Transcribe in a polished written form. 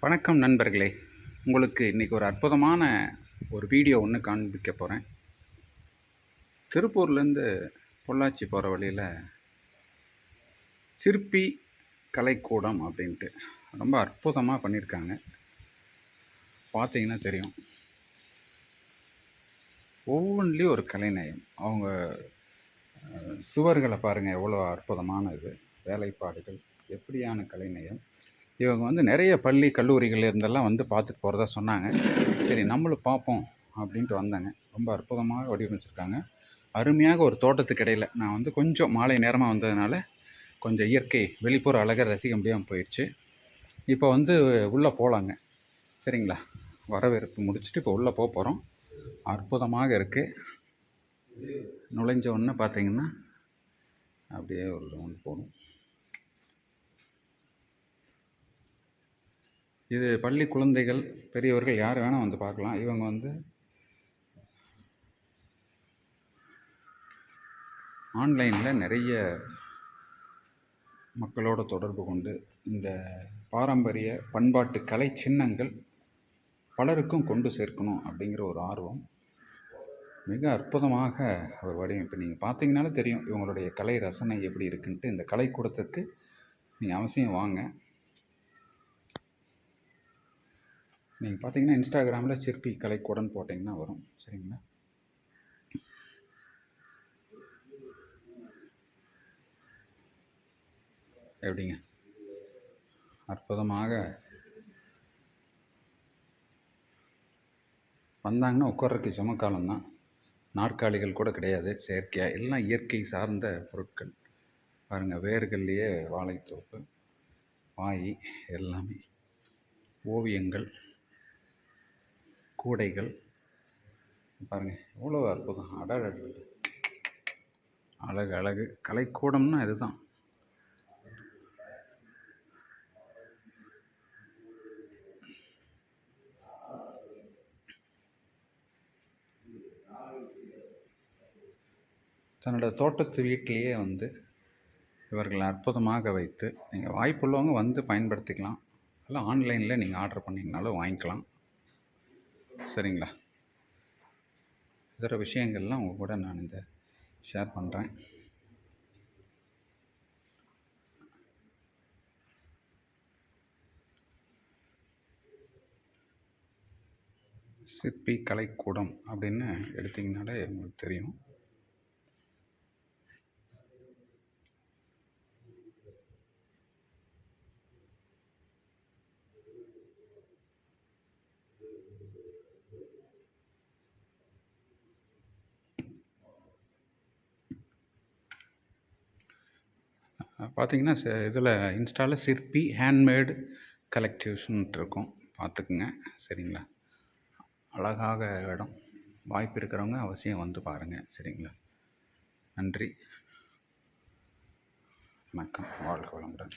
வணக்கம் நண்பர்களே. உங்களுக்கு இன்றைக்கி ஒரு அற்புதமான ஒரு வீடியோ ஒன்று காண்பிக்க போகிறேன். திருப்பூர்லேருந்து பொள்ளாச்சி போகிற வழியில் சிற்பி கலைக்கூடம் அப்படின்ட்டு ரொம்ப அற்புதமாக பண்ணியிருக்காங்க. பார்த்தீங்கன்னா தெரியும், ஒவ்வொன்றிலையும் ஒரு கலைநயம். அவங்க சுவர்களை பாருங்கள், எவ்வளோ அற்புதமான இது வேலைப்பாடுகள், எப்படியான கலைநயம். இவங்க வந்து நிறைய பள்ளி கல்லூரிகள் இருந்தெல்லாம் வந்து பார்த்துட்டு போகிறதா சொன்னாங்க. சரி, நம்மளும் பார்ப்போம் அப்படின்ட்டு வந்தாங்க. ரொம்ப அற்புதமாக வடிவமைச்சிருக்காங்க. அருமையாக ஒரு தோட்டத்துக்கு இடையில் நான் வந்து கொஞ்சம் மாலை நேரமாக வந்ததுனால கொஞ்சம் இயற்கை வெளிப்புற அழகை ரசிக்க முடியாமல் போயிடுச்சு. இப்போ வந்து உள்ளே போகலாங்க. சரிங்களா? வரவேற்பு முடிச்சுட்டு இப்போ உள்ளே போக போகிறோம். அற்புதமாக இருக்குது. நுழைஞ்ச உடனே பார்த்தீங்கன்னா அப்படியே ஒரு ரவுண்ட் போகணும். இது பள்ளி குழந்தைகள், பெரியவர்கள் யார் வேணால் வந்து பார்க்கலாம். இவங்க வந்து ஆன்லைனில் நிறைய மக்களோட தொடர்பு கொண்டு இந்த பாரம்பரிய பண்பாட்டு கலை சின்னங்கள் பலருக்கும் கொண்டு சேர்க்கணும் அப்படிங்கிற ஒரு ஆர்வம். மிக அற்புதமாக ஒரு வடிவமைப்பு. நீங்கள் பார்த்தீங்கன்னாலே தெரியும் இவங்களுடைய கலை ரசனை எப்படி இருக்குன்ட்டு. இந்த கலைக்கூடத்துக்கு நீங்கள் அவசியம் வாங்க. நீங்கள் பார்த்தீங்கன்னா இன்ஸ்டாகிராமில் சிற்பி கலைக்கூடன்னு போட்டிங்கன்னா வரும். சரிங்களா? எப்படிங்க அற்புதமாக வந்தாங்கன்னா உட்கார்றதுக்கு சமக்காலம் தான். நாற்காலிகள் கூட கிடையாது, செயற்கையாக எல்லாம் இயற்கை சார்ந்த பொருட்கள். பாருங்கள், வேர்கள்லேயே வாழைத்தோப்பு, வாய், எல்லாமே ஓவியங்கள், கூடைகள். பாருங்கள் எவ்வளோ அற்புதம். அழகு அழகு அழகு. கலைக்கூடம்னா இதுதான். தன்னோட தோட்டத்து வீட்டிலேயே வந்து இவர்கள் அற்புதமாக வைத்து, நீங்கள் வாய்ப்புள்ளவங்க வந்து பயன்படுத்திக்கலாம். இல்லை ஆன்லைனில் நீங்கள் ஆர்டர் பண்ணிங்கனாலும் வாங்கிக்கலாம். சரிங்களா? இதர விஷயங்கள்லாம் உங்கள் கூட நான் இந்த ஷேர் பண்ணுறேன். சிற்பி கலைக்கூடம் அப்படின்னு எடுத்திங்கனாலே உங்களுக்கு தெரியும். பார்த்தீங்கன்னா இதில் இன்ஸ்டாவில் சிற்பி ஹேண்ட்மேடு கலெக்டிவ்ஸ்ன்ட்டு இருக்கும், பார்த்துக்குங்க. சரிங்களா? அழகாக இடம். வாய்ப்பு இருக்கிறவங்க அவசியம் வந்து பாருங்கள். சரிங்களா? நன்றி, வணக்கம், வாழ்க வளமுடன்.